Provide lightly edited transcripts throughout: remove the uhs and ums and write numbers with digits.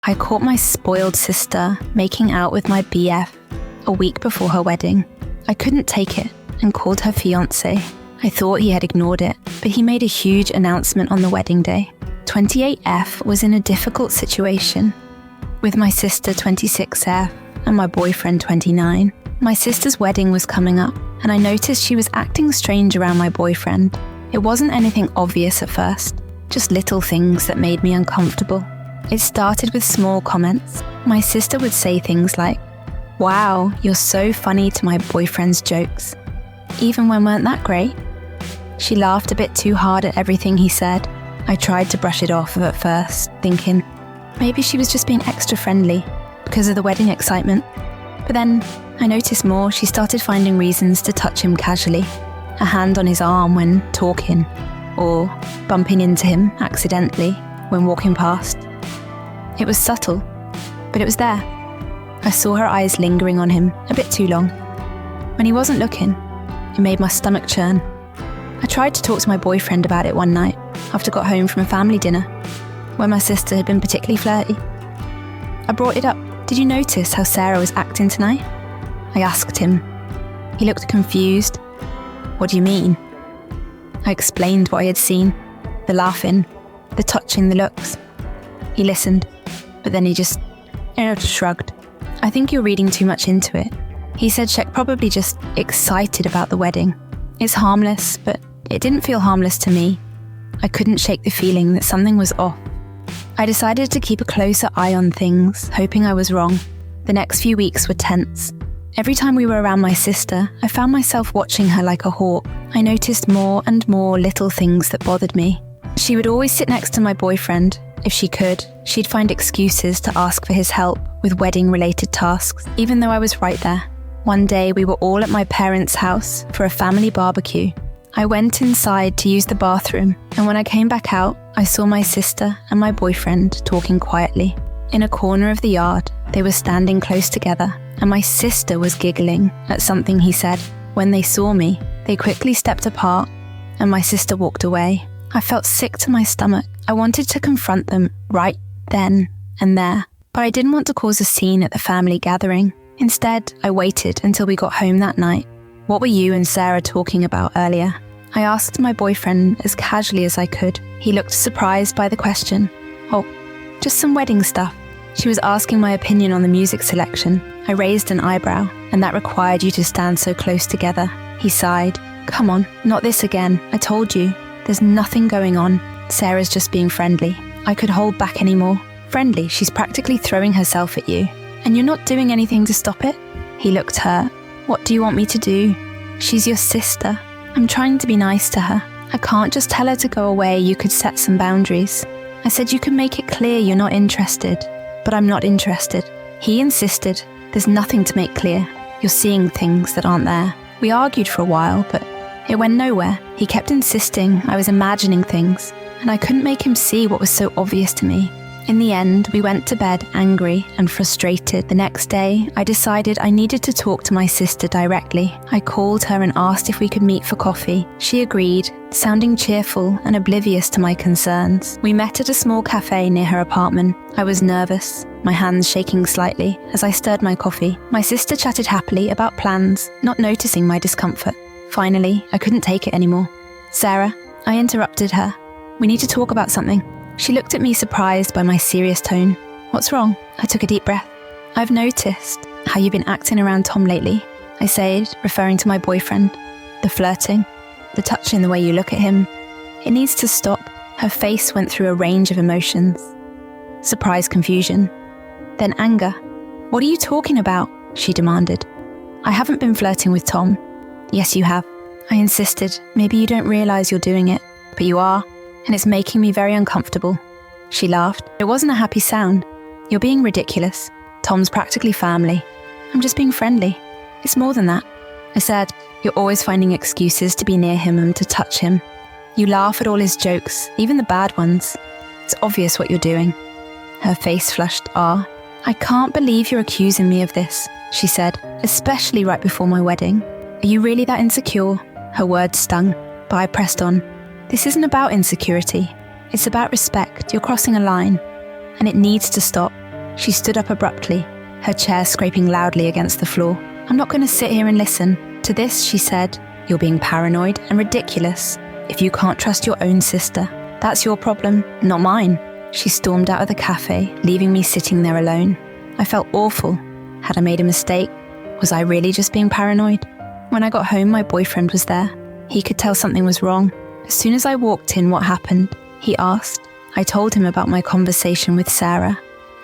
I caught my spoiled sister making out with my BF a week before her wedding. I couldn't take it and called her fiancé. I thought he had ignored it, but he made a huge announcement on the wedding day. 28F was in a difficult situation. With my sister 26F and my boyfriend 29, my sister's wedding was coming up, and I noticed she was acting strange around my boyfriend. It wasn't anything obvious at first, just little things that made me uncomfortable. It started with small comments. My sister would say things like, "Wow, you're so funny," to my boyfriend's jokes, even when weren't that great. She laughed a bit too hard at everything he said. I tried to brush it off at first, thinking maybe she was just being extra friendly because of the wedding excitement. But then I noticed more. She started finding reasons to touch him casually, a hand on his arm when talking, or bumping into him accidentally when walking past. It was subtle, but it was there. I saw her eyes lingering on him a bit too long. When he wasn't looking, it made my stomach churn. I tried to talk to my boyfriend about it one night after I got home from a family dinner, where my sister had been particularly flirty. I brought it up. "Did you notice how Sarah was acting tonight?" I asked him. He looked confused. "What do you mean?" I explained what I had seen, the laughing, the touching, the looks. He listened, but then he just shrugged. "I think you're reading too much into it." He said she's probably just excited about the wedding. It's harmless, but it didn't feel harmless to me. I couldn't shake the feeling that something was off. I decided to keep a closer eye on things, hoping I was wrong. The next few weeks were tense. Every time we were around my sister, I found myself watching her like a hawk. I noticed more and more little things that bothered me. She would always sit next to my boyfriend. If she could, she'd find excuses to ask for his help with wedding-related tasks, even though I was right there. One day, we were all at my parents' house for a family barbecue. I went inside to use the bathroom, and when I came back out, I saw my sister and my boyfriend talking quietly. In a corner of the yard, they were standing close together, and my sister was giggling at something he said. When they saw me, they quickly stepped apart, and my sister walked away. I felt sick to my stomach. I wanted to confront them right then and there, but I didn't want to cause a scene at the family gathering. Instead, I waited until we got home that night. "What were you and Sarah talking about earlier?" I asked my boyfriend as casually as I could. He looked surprised by the question. "Oh, just some wedding stuff." She was asking my opinion on the music selection. I raised an eyebrow, and that required you to stand so close together. He sighed. "Come on, not this again. I told you. There's nothing going on. Sarah's just being friendly." I could hold back anymore. "Friendly? She's practically throwing herself at you. And you're not doing anything to stop it?" He looked hurt. "What do you want me to do? She's your sister. I'm trying to be nice to her. I can't just tell her to go away. You could set some boundaries." I said, "You can make it clear you're not interested." "But I'm not interested." He insisted. "There's nothing to make clear. You're seeing things that aren't there." We argued for a while, but it went nowhere. He kept insisting I was imagining things, and I couldn't make him see what was so obvious to me. In the end, we went to bed angry and frustrated. The next day, I decided I needed to talk to my sister directly. I called her and asked if we could meet for coffee. She agreed, sounding cheerful and oblivious to my concerns. We met at a small cafe near her apartment. I was nervous, my hands shaking slightly as I stirred my coffee. My sister chatted happily about plans, not noticing my discomfort. Finally, I couldn't take it anymore. "Sarah," I interrupted her. "We need to talk about something." She looked at me surprised by my serious tone. "What's wrong?" I took a deep breath. "I've noticed how you've been acting around Tom lately," I said, referring to my boyfriend. "The flirting, the touching, the way you look at him. It needs to stop." Her face went through a range of emotions. Surprise, confusion, then anger. "What are you talking about?" she demanded. "I haven't been flirting with Tom." "Yes, you have." I insisted. "Maybe you don't realize you're doing it, but you are. And it's making me very uncomfortable." She laughed. It wasn't a happy sound. "You're being ridiculous. Tom's practically family. I'm just being friendly. It's more than that." I said, "You're always finding excuses to be near him and to touch him. You laugh at all his jokes, even the bad ones. It's obvious what you're doing." Her face flushed. "I can't believe you're accusing me of this," she said, "especially right before my wedding. Are you really that insecure?" Her words stung, but I pressed on. "This isn't about insecurity. It's about respect. You're crossing a line, and it needs to stop." She stood up abruptly, her chair scraping loudly against the floor. "I'm not going to sit here and listen." To this, she said, "You're being paranoid and ridiculous. If you can't trust your own sister, that's your problem, not mine." She stormed out of the cafe, leaving me sitting there alone. I felt awful. Had I made a mistake? Was I really just being paranoid? When I got home, my boyfriend was there. He could tell something was wrong. As soon as I walked in, "What happened?" he asked. I told him about my conversation with Sarah.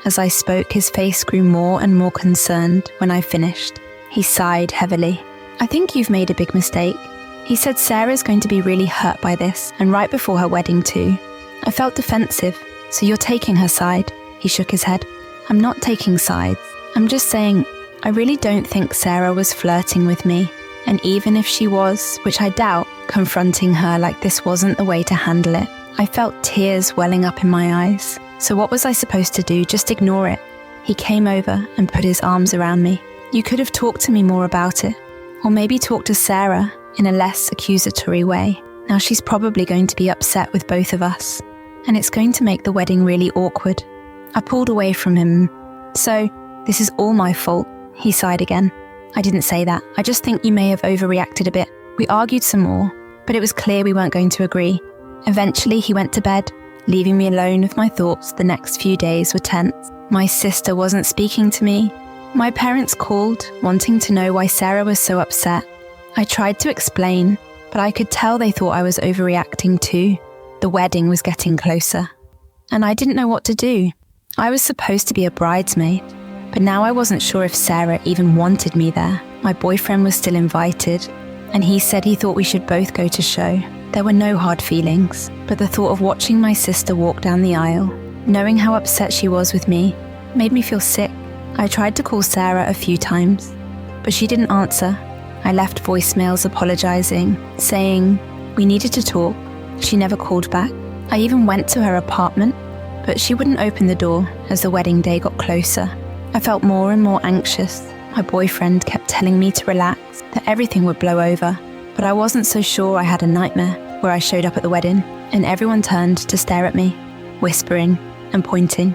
As I spoke, his face grew more and more concerned. When I finished, he sighed heavily. "I think you've made a big mistake." He said Sarah's going to be really hurt by this, and right before her wedding too. I felt defensive. "So you're taking her side?" He shook his head. "I'm not taking sides. I'm just saying, I really don't think Sarah was flirting with me. And even if she was, which I doubt, confronting her like this wasn't the way to handle it." I felt tears welling up in my eyes. So what was I supposed to do? Just ignore it? He came over and put his arms around me. "You could have talked to me more about it. Or maybe talk to Sarah in a less accusatory way. Now she's probably going to be upset with both of us. And it's going to make the wedding really awkward." I pulled away from him. "So, this is all my fault," he sighed again. "I didn't say that. I just think you may have overreacted a bit." We argued some more, but it was clear we weren't going to agree. Eventually, he went to bed, leaving me alone with my thoughts. The next few days were tense. My sister wasn't speaking to me. My parents called, wanting to know why Sarah was so upset. I tried to explain, but I could tell they thought I was overreacting too. The wedding was getting closer, and I didn't know what to do. I was supposed to be a bridesmaid, but now I wasn't sure if Sarah even wanted me there. My boyfriend was still invited, and he said he thought we should both go to show. There were no hard feelings, but the thought of watching my sister walk down the aisle, knowing how upset she was with me, made me feel sick. I tried to call Sarah a few times, but she didn't answer. I left voicemails apologizing, saying we needed to talk. She never called back. I even went to her apartment, but she wouldn't open the door as the wedding day got closer. I felt more and more anxious. My boyfriend kept telling me to relax, that everything would blow over, but I wasn't so sure. I had a nightmare where I showed up at the wedding and everyone turned to stare at me, whispering and pointing.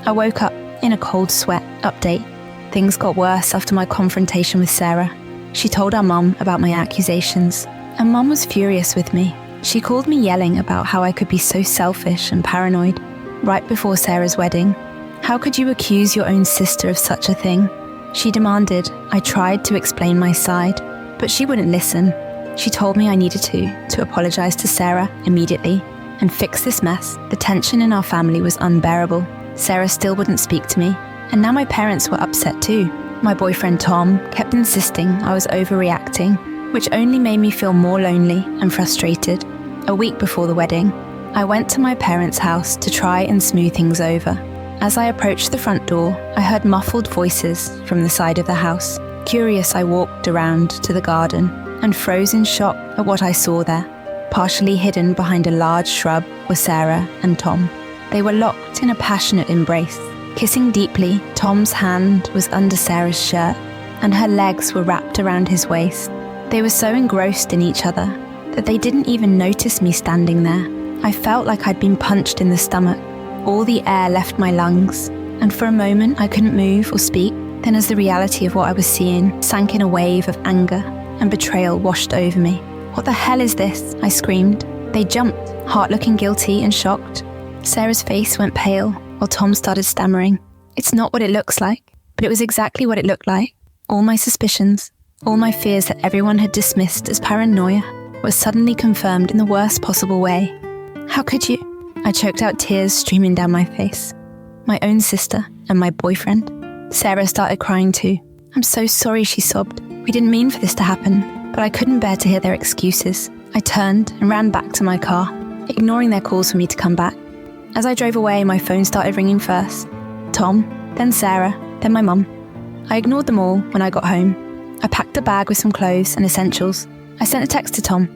I woke up in a cold sweat. Update. Things got worse after my confrontation with Sarah. She told our mum about my accusations, and Mum was furious with me. She called me yelling about how I could be so selfish and paranoid right before Sarah's wedding. How could you accuse your own sister of such a thing? She demanded. I tried to explain my side, but she wouldn't listen. She told me I needed to apologize to Sarah immediately and fix this mess. The tension in our family was unbearable. Sarah still wouldn't speak to me, and now my parents were upset too. My boyfriend Tom kept insisting I was overreacting, which only made me feel more lonely and frustrated. A week before the wedding, I went to my parents' house to try and smooth things over. As I approached the front door, I heard muffled voices from the side of the house. Curious, I walked around to the garden and froze in shock at what I saw there. Partially hidden behind a large shrub were Sarah and Tom. They were locked in a passionate embrace. Kissing deeply, Tom's hand was under Sarah's shirt, and her legs were wrapped around his waist. They were so engrossed in each other that they didn't even notice me standing there. I felt like I'd been punched in the stomach. All the air left my lungs, and for a moment I couldn't move or speak. Then as the reality of what I was seeing sank in a wave of anger and betrayal washed over me. "What the hell is this?" I screamed. They jumped, Hart looking guilty and shocked. Sarah's face went pale, while Tom started stammering. "It's not what it looks like," but it was exactly what it looked like. All my suspicions, all my fears that everyone had dismissed as paranoia, were suddenly confirmed in the worst possible way. "How could you?" I choked out, tears streaming down my face. My own sister and my boyfriend. Sarah started crying too. "I'm so sorry," she sobbed. "We didn't mean for this to happen," but I couldn't bear to hear their excuses. I turned and ran back to my car, ignoring their calls for me to come back. As I drove away, my phone started ringing first. Tom, then Sarah, then my mum. I ignored them all when I got home. I packed a bag with some clothes and essentials. I sent a text to Tom.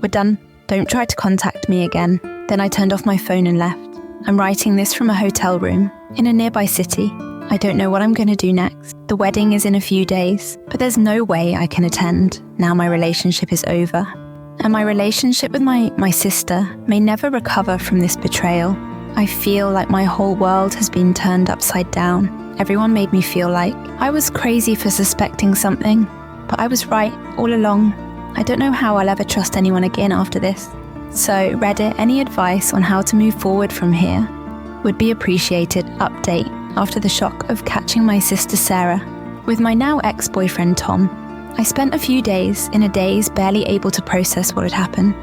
"We're done. Don't try to contact me again." Then I turned off my phone and left. I'm writing this from a hotel room in a nearby city. I don't know what I'm going to do next. The wedding is in a few days, but there's no way I can attend now my relationship is over. And my relationship with my sister may never recover from this betrayal. I feel like my whole world has been turned upside down. Everyone made me feel like I was crazy for suspecting something, but I was right all along. I don't know how I'll ever trust anyone again after this. So, Reddit, any advice on how to move forward from here would be appreciated. Update after the shock of catching my sister Sarah with my now ex-boyfriend Tom. I spent a few days in a daze, barely able to process what had happened.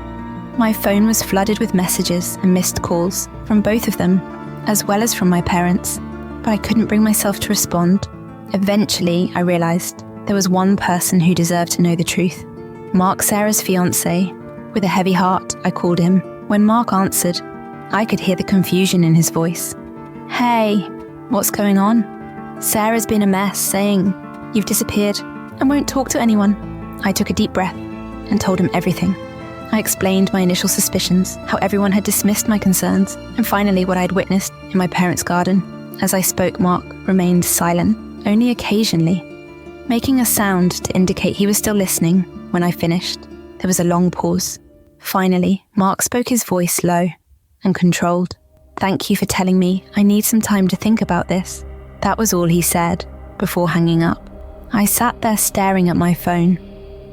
My phone was flooded with messages and missed calls from both of them, as well as from my parents, but I couldn't bring myself to respond. Eventually, I realized there was one person who deserved to know the truth. Mark, Sarah's fiancé. With a heavy heart, I called him. When Mark answered, I could hear the confusion in his voice. Hey, what's going on? Sarah's been a mess, saying, you've disappeared and won't talk to anyone. I took a deep breath and told him everything. I explained my initial suspicions, how everyone had dismissed my concerns, and finally what I had witnessed in my parents' garden. As I spoke, Mark remained silent, only occasionally, making a sound to indicate he was still listening. When I finished, there was a long pause. Finally, Mark spoke, his voice low and controlled. Thank you for telling me. I need some time to think about this. That was all he said before hanging up. I sat there staring at my phone,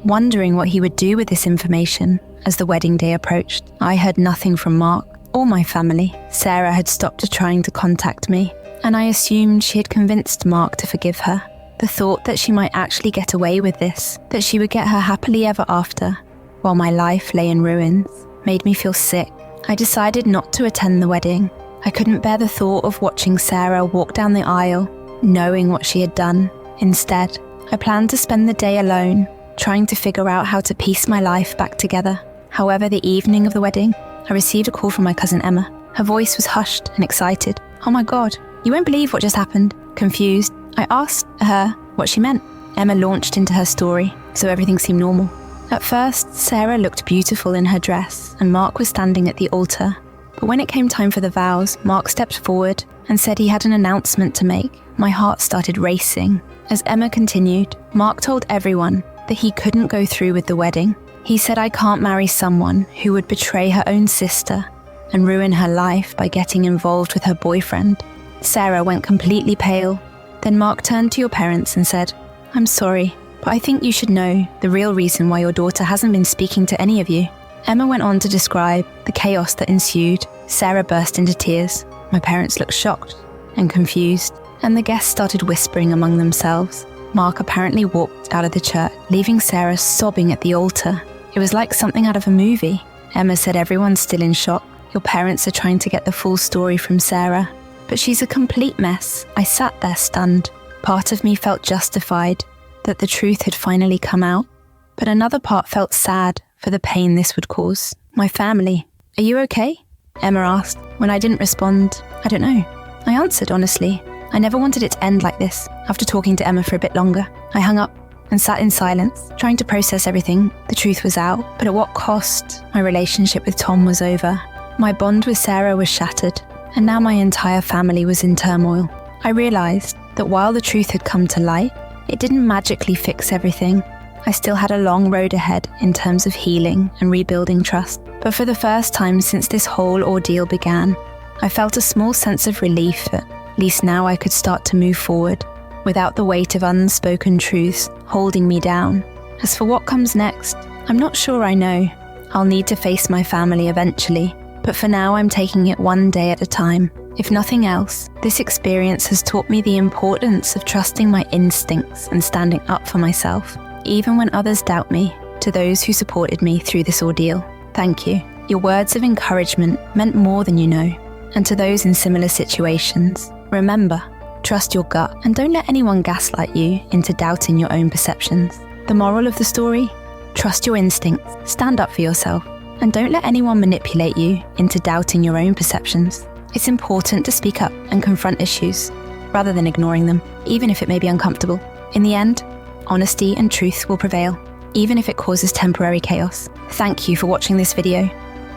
wondering what he would do with this information as the wedding day approached. I heard nothing from Mark or my family. Sarah had stopped trying to contact me, and I assumed she had convinced Mark to forgive her. The thought that she might actually get away with this, that she would get her happily ever after, while my life lay in ruins, made me feel sick. I decided not to attend the wedding. I couldn't bear the thought of watching Sarah walk down the aisle, knowing what she had done. Instead, I planned to spend the day alone, trying to figure out how to piece my life back together. However, the evening of the wedding, I received a call from my cousin Emma. Her voice was hushed and excited. Oh my God, you won't believe what just happened. Confused, I asked her what she meant. Emma launched into her story, so everything seemed normal. At first, Sarah looked beautiful in her dress, and Mark was standing at the altar. But when it came time for the vows, Mark stepped forward and said he had an announcement to make. My heart started racing. As Emma continued, Mark told everyone that he couldn't go through with the wedding. He said I can't marry someone who would betray her own sister and ruin her life by getting involved with her boyfriend. Sarah went completely pale. Then Mark turned to your parents and said, I'm sorry, but I think you should know the real reason why your daughter hasn't been speaking to any of you. Emma went on to describe the chaos that ensued. Sarah burst into tears. My parents looked shocked and confused, and the guests started whispering among themselves. Mark apparently walked out of the church, leaving Sarah sobbing at the altar. It was like something out of a movie. Emma said everyone's still in shock. Your parents are trying to get the full story from Sarah, but she's a complete mess. I sat there stunned. Part of me felt justified that the truth had finally come out, but another part felt sad for the pain this would cause. My family. Are you okay? Emma asked. When I didn't respond, I don't know. I answered honestly. I never wanted it to end like this. After talking to Emma for a bit longer, I hung up and sat in silence, trying to process everything. The truth was out, but at what cost? My relationship with Tom was over. My bond with Sarah was shattered, and now my entire family was in turmoil. I realized that while the truth had come to light, it didn't magically fix everything. I still had a long road ahead in terms of healing and rebuilding trust. But for the first time since this whole ordeal began, I felt a small sense of relief that at least now I could start to move forward without the weight of unspoken truths holding me down. As for what comes next, I'm not sure I know. I'll need to face my family eventually, but for now I'm taking it one day at a time. If nothing else, this experience has taught me the importance of trusting my instincts and standing up for myself, even when others doubt me. To those who supported me through this ordeal, thank you. Your words of encouragement meant more than you know. And to those in similar situations, remember, trust your gut and don't let anyone gaslight you into doubting your own perceptions. The moral of the story? Trust your instincts, stand up for yourself, and don't let anyone manipulate you into doubting your own perceptions. It's important to speak up and confront issues, rather than ignoring them, even if it may be uncomfortable. In the end, honesty and truth will prevail, even if it causes temporary chaos. Thank you for watching this video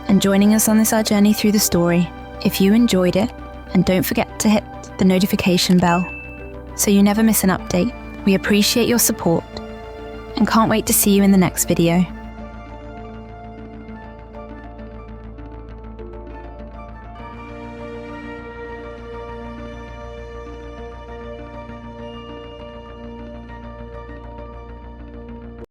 and joining us on this our journey through the story. If you enjoyed it, and don't forget to hit the notification bell so you never miss an update. We appreciate your support and can't wait to see you in the next video.